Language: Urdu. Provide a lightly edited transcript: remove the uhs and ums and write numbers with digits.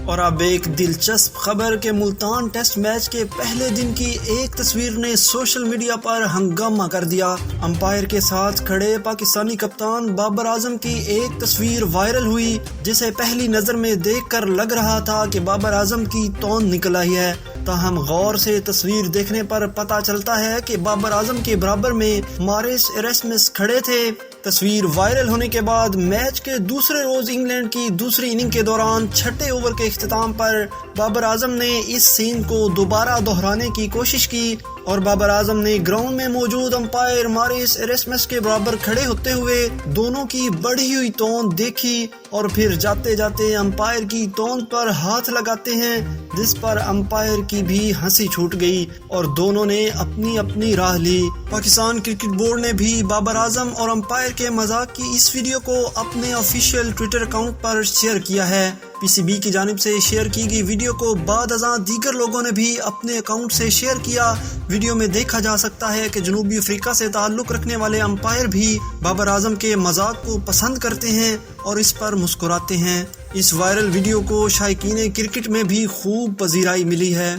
اور اب ایک دلچسپ خبر کہ ملتان ٹیسٹ میچ کے پہلے دن کی ایک تصویر نے سوشل میڈیا پر ہنگامہ کر دیا۔ امپائر کے ساتھ کھڑے پاکستانی کپتان بابر اعظم کی ایک تصویر وائرل ہوئی، جسے پہلی نظر میں دیکھ کر لگ رہا تھا کہ بابر اعظم کی توند نکل آئی ہے، تاہم غور سے تصویر دیکھنے پر پتہ چلتا ہے کہ بابر اعظم کے برابر میں مارس ایرسمس کھڑے تھے۔ تصویر وائرل ہونے کے بعد میچ کے دوسرے روز انگلینڈ کی دوسری اننگ کے دوران چھٹے اوور کے اختتام پر بابر اعظم نے اس سین کو دوبارہ دہرانے کی کوشش کی اور بابر اعظم نے گراؤنڈ میں موجود امپائر مارس ایرسمس کے برابر کھڑے ہوتے ہوئے دونوں کی بڑھی ہوئی توند دیکھی اور پھر جاتے جاتے امپائر کی توند پر ہاتھ لگاتے ہیں، جس پر امپائر کی بھی ہنسی چھوٹ گئی اور دونوں نے اپنی اپنی راہ لی۔ پاکستان کرکٹ بورڈ نے بھی بابر اعظم اور امپائر کے مذاق کی اس ویڈیو کو اپنے آفیشیل ٹویٹر اکاؤنٹ پر شیئر کیا ہے۔ پی سی بی کی جانب سے شیئر کی گئی ویڈیو کو بعد ازاں دیگر لوگوں نے بھی اپنے اکاؤنٹ سے شیئر کیا۔ ویڈیو میں دیکھا جا سکتا ہے کہ جنوبی افریقہ سے تعلق رکھنے والے امپائر بھی بابر اعظم کے مذاق کو پسند کرتے ہیں اور اس پر مسکراتے ہیں۔ اس وائرل ویڈیو کو شائقین کرکٹ میں بھی خوب پذیرائی ملی ہے۔